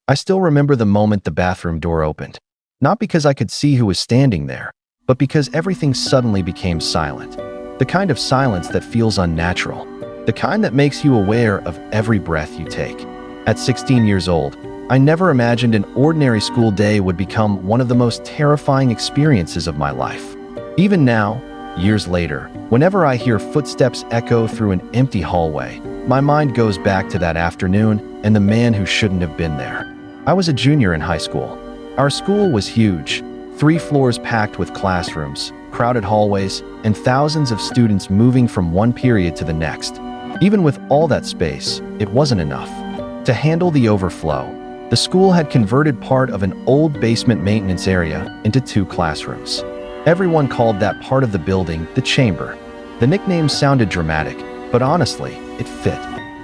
I still remember the moment the bathroom door opened. Not because I could see who was standing there, but because everything suddenly became silent. The kind of silence that feels unnatural. The kind that makes you aware of every breath you take. At 16 years old, I never imagined an ordinary school day would become one of the most terrifying experiences of my life. Even now, years later, whenever I hear footsteps echo through an empty hallway, my mind goes back to that afternoon and the man who shouldn't have been there. I was a junior in high school. Our school was huge, 3 floors packed with classrooms, crowded hallways, and thousands of students moving from one period to the next. Even with all that space, it wasn't enough. To handle the overflow, the school had converted part of an old basement maintenance area into 2 classrooms. Everyone called that part of the building the chamber. The nickname sounded dramatic, but honestly, it fit.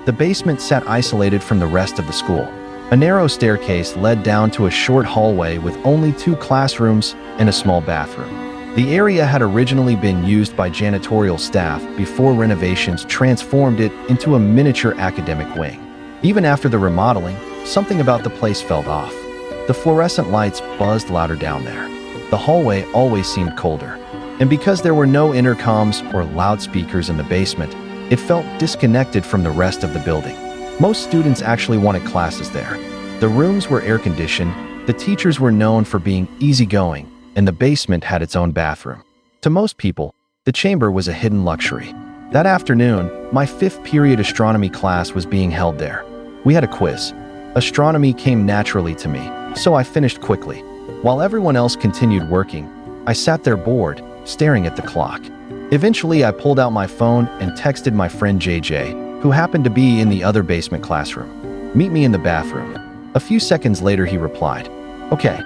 The basement sat isolated from the rest of the school. A narrow staircase led down to a short hallway with only 2 classrooms and a small bathroom. The area had originally been used by janitorial staff before renovations transformed it into a miniature academic wing. Even after the remodeling, something about the place felt off. The fluorescent lights buzzed louder down there. The hallway always seemed colder. And because there were no intercoms or loudspeakers in the basement, it felt disconnected from the rest of the building. Most students actually wanted classes there. The rooms were air-conditioned, the teachers were known for being easygoing, and the basement had its own bathroom. To most people, the chamber was a hidden luxury. That afternoon, my 5th period astronomy class was being held there. We had a quiz. Astronomy came naturally to me, so I finished quickly. While everyone else continued working, I sat there bored, staring at the clock. Eventually, I pulled out my phone and texted my friend JJ, who happened to be in the other basement classroom. "Meet me in the bathroom." A few seconds later, he replied, "Okay."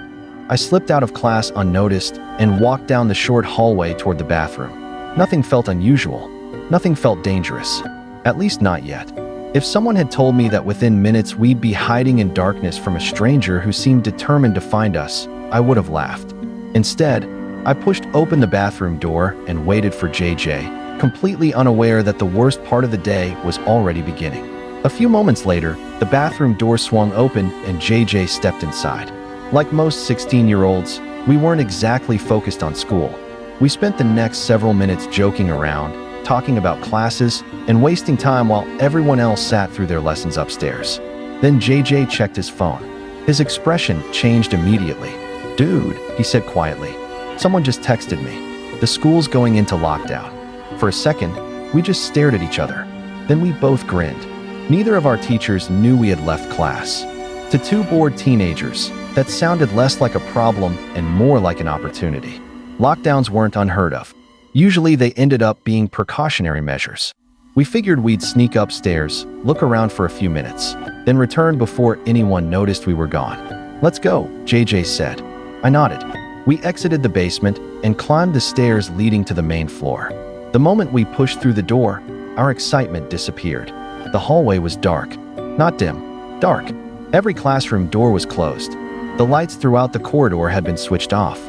I slipped out of class unnoticed and walked down the short hallway toward the bathroom. Nothing felt unusual. Nothing felt dangerous. At least not yet. If someone had told me that within minutes we'd be hiding in darkness from a stranger who seemed determined to find us, I would have laughed. Instead, I pushed open the bathroom door and waited for JJ, completely unaware that the worst part of the day was already beginning. A few moments later, the bathroom door swung open and JJ stepped inside. Like most 16-year-olds, we weren't exactly focused on school. We spent the next several minutes joking around, talking about classes, and wasting time while everyone else sat through their lessons upstairs. Then JJ checked his phone. His expression changed immediately. "Dude," he said quietly, "someone just texted me. The school's going into lockdown." For a second, we just stared at each other. Then we both grinned. Neither of our teachers knew we had left class. To 2 bored teenagers, that sounded less like a problem and more like an opportunity. Lockdowns weren't unheard of. Usually they ended up being precautionary measures. We figured we'd sneak upstairs, look around for a few minutes, then return before anyone noticed we were gone. "Let's go," JJ said. I nodded. We exited the basement and climbed the stairs leading to the main floor. The moment we pushed through the door, our excitement disappeared. The hallway was dark. Not dim, dark. Every classroom door was closed. The lights throughout the corridor had been switched off.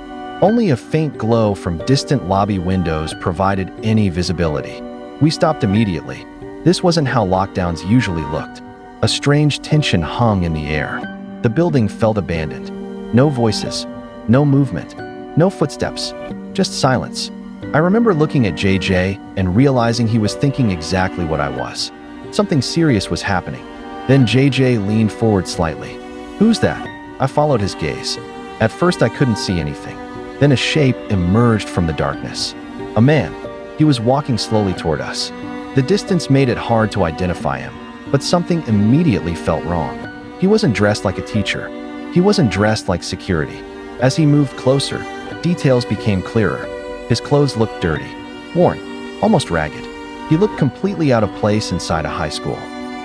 Only a faint glow from distant lobby windows provided any visibility. We stopped immediately. This wasn't how lockdowns usually looked. A strange tension hung in the air. The building felt abandoned. No voices, no movement, no footsteps, just silence. I remember looking at JJ and realizing he was thinking exactly what I was. Something serious was happening. Then JJ leaned forward slightly. "Who's that?" I followed his gaze. At first I couldn't see anything. Then a shape emerged from the darkness. A man. He was walking slowly toward us. The distance made it hard to identify him, but something immediately felt wrong. He wasn't dressed like a teacher. He wasn't dressed like security. As he moved closer, details became clearer. His clothes looked dirty, worn, almost ragged. He looked completely out of place inside a high school.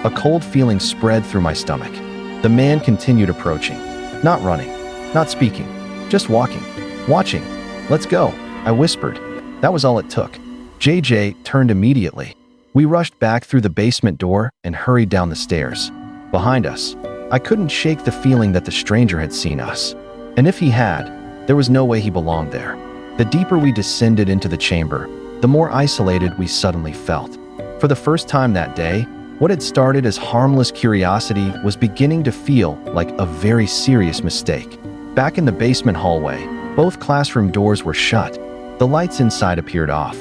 A cold feeling spread through my stomach. The man continued approaching. Not running, not speaking, just walking, watching. "Let's go," I whispered. That was all it took. JJ turned immediately. We rushed back through the basement door and hurried down the stairs. Behind us, I couldn't shake the feeling that the stranger had seen us. And if he had, there was no way he belonged there. The deeper we descended into the chamber, the more isolated we suddenly felt. For the first time that day, What had started as harmless curiosity was beginning to feel like a very serious mistake. Back in the basement hallway, both classroom doors were shut. The lights inside appeared off.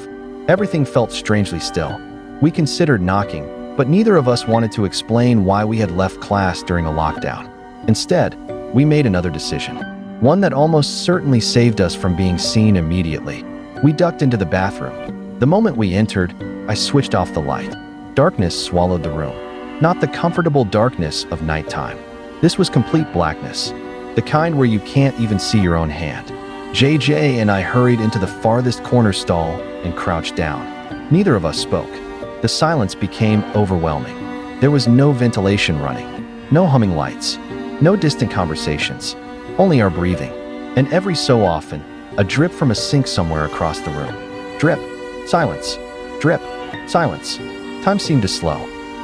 Everything felt strangely still. We considered knocking, but neither of us wanted to explain why we had left class during a lockdown. Instead, we made another decision, one that almost certainly saved us from being seen immediately. We ducked into the bathroom. The moment we entered, I switched off the light. Darkness swallowed the room. Not the comfortable darkness of nighttime. This was complete blackness, the kind where you can't even see your own hand. JJ and I hurried into the farthest corner stall and crouched down. Neither of us spoke. The silence became overwhelming. There was no ventilation running, no humming lights, no distant conversations, only our breathing, and every so often, a drip from a sink somewhere across the room. Drip, silence, drip, silence. Time seemed to slow.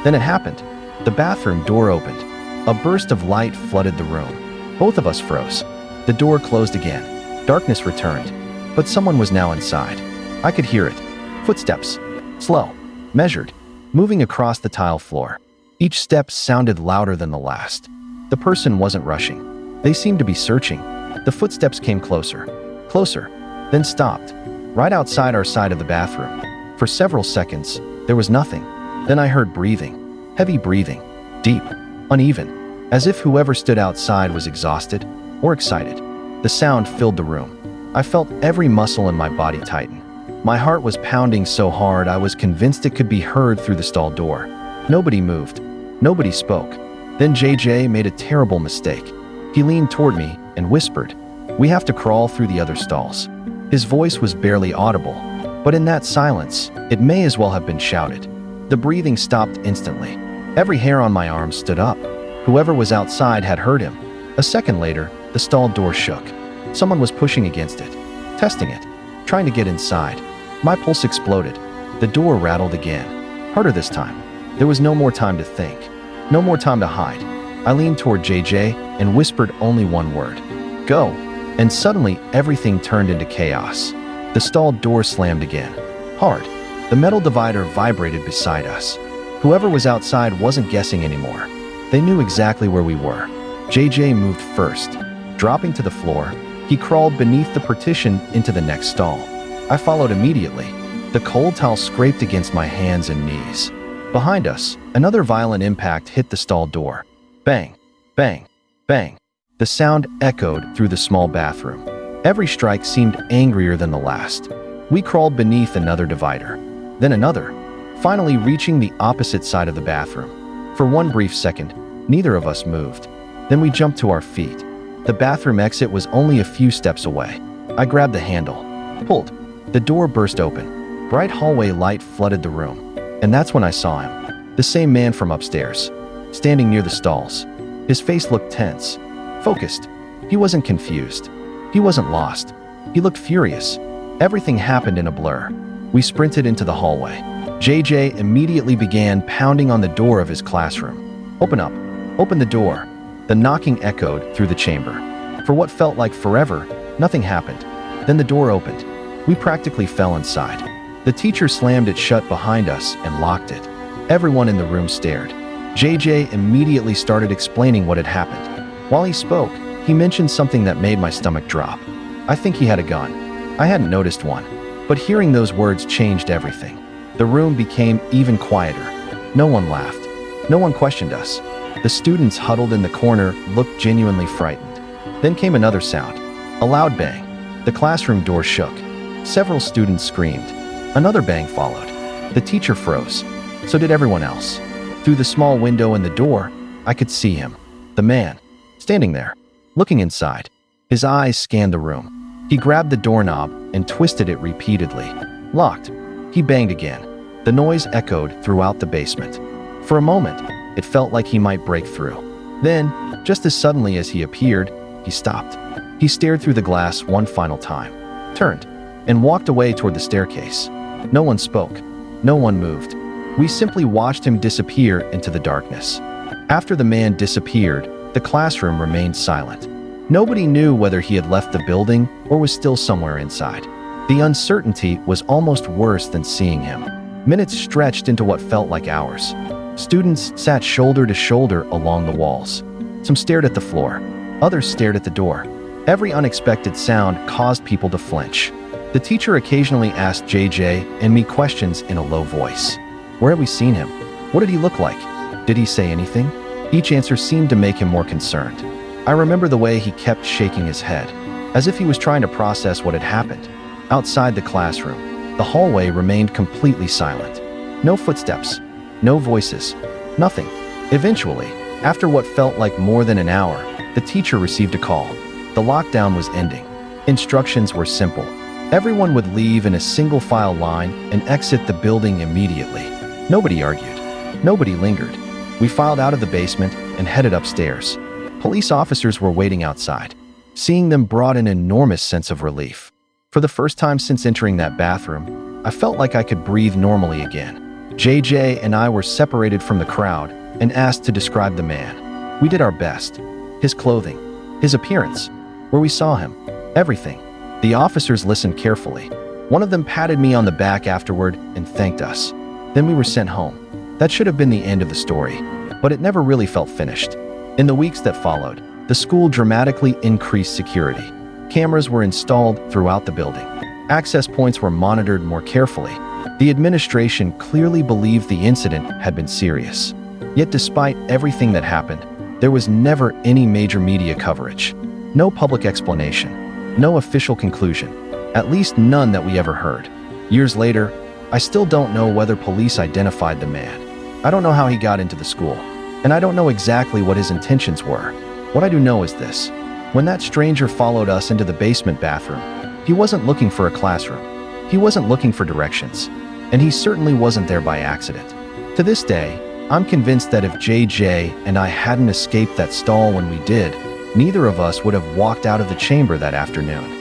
Then it happened. The bathroom door opened. A burst of light flooded the room. Both of us froze. The door closed again. Darkness returned, but someone was now inside. I could hear it. Footsteps. Slow. Measured. Moving across the tile floor. Each step sounded louder than the last. The person wasn't rushing. They seemed to be searching. The footsteps came closer. Closer. Then stopped. Right outside our side of the bathroom. For several seconds, there was nothing. Then I heard breathing. Heavy breathing. Deep. Uneven. As if whoever stood outside was exhausted or excited. The sound filled the room. I felt every muscle in my body tighten. My heart was pounding so hard I was convinced it could be heard through the stall door. Nobody moved. Nobody spoke. Then JJ made a terrible mistake. He leaned toward me and whispered, "We have to crawl through the other stalls." His voice was barely audible, but in that silence, it may as well have been shouted. The breathing stopped instantly. Every hair on my arm stood up. Whoever was outside had heard him. A second later, the stall door shook. Someone was pushing against it, testing it, trying to get inside. My pulse exploded. The door rattled again, harder this time. There was no more time to think, no more time to hide. I leaned toward JJ and whispered only one word, "Go." And suddenly, everything turned into chaos. The stall door slammed again, hard. The metal divider vibrated beside us. Whoever was outside wasn't guessing anymore. They knew exactly where we were. JJ moved first. Dropping to the floor, he crawled beneath the partition into the next stall. I followed immediately. The cold tile scraped against my hands and knees. Behind us, another violent impact hit the stall door. Bang, bang, bang. The sound echoed through the small bathroom. Every strike seemed angrier than the last. We crawled beneath another divider, then another, finally reaching the opposite side of the bathroom. For one brief second, neither of us moved. Then we jumped to our feet. The bathroom exit was only a few steps away. I grabbed the handle, pulled. The door burst open. Bright hallway light flooded the room. And that's when I saw him. The same man from upstairs, standing near the stalls. His face looked tense, focused. He wasn't confused. He wasn't lost. He looked furious. Everything happened in a blur. We sprinted into the hallway. JJ immediately began pounding on the door of his classroom. "Open up. Open the door." The knocking echoed through the chamber. For what felt like forever, nothing happened. Then the door opened. We practically fell inside. The teacher slammed it shut behind us and locked it. Everyone in the room stared. JJ immediately started explaining what had happened. While he spoke, he mentioned something that made my stomach drop. I think he had a gun. I hadn't noticed one. But hearing those words changed everything. The room became even quieter. No one laughed. No one questioned us. The students huddled in the corner looked genuinely frightened. Then came another sound. A loud bang. The classroom door shook. Several students screamed. Another bang followed. The teacher froze. So did everyone else. Through the small window in the door, I could see him. The man. Standing there. Looking inside. His eyes scanned the room. He grabbed the doorknob and twisted it repeatedly. Locked. He banged again. The noise echoed throughout the basement. For a moment, it felt like he might break through. Then, just as suddenly as he appeared, he stopped. He stared through the glass one final time, turned, and walked away toward the staircase. No one spoke. No one moved. We simply watched him disappear into the darkness. After the man disappeared, the classroom remained silent. Nobody knew whether he had left the building or was still somewhere inside. The uncertainty was almost worse than seeing him. Minutes stretched into what felt like hours. Students sat shoulder to shoulder along the walls. Some stared at the floor. Others stared at the door. Every unexpected sound caused people to flinch. The teacher occasionally asked JJ and me questions in a low voice. Where had we seen him? What did he look like? Did he say anything? Each answer seemed to make him more concerned. I remember the way he kept shaking his head, as if he was trying to process what had happened. Outside the classroom, the hallway remained completely silent. No footsteps, no voices, nothing. Eventually, after what felt like more than an hour, the teacher received a call. The lockdown was ending. Instructions were simple. Everyone would leave in a single file line and exit the building immediately. Nobody argued. Nobody lingered. We filed out of the basement and headed upstairs. Police officers were waiting outside. Seeing them brought an enormous sense of relief. For the first time since entering that bathroom, I felt like I could breathe normally again. JJ and I were separated from the crowd and asked to describe the man. We did our best. His clothing, his appearance, where we saw him, everything. The officers listened carefully. One of them patted me on the back afterward and thanked us. Then we were sent home. That should have been the end of the story, but it never really felt finished. In the weeks that followed, the school dramatically increased security. Cameras were installed throughout the building. Access points were monitored more carefully. The administration clearly believed the incident had been serious. Yet despite everything that happened, there was never any major media coverage. No public explanation. No official conclusion. At least none that we ever heard. Years later, I still don't know whether police identified the man. I don't know how he got into the school. And I don't know exactly what his intentions were. What I do know is this. When that stranger followed us into the basement bathroom, he wasn't looking for a classroom. He wasn't looking for directions. And he certainly wasn't there by accident. To this day, I'm convinced that if JJ and I hadn't escaped that stall when we did, neither of us would have walked out of the chamber that afternoon.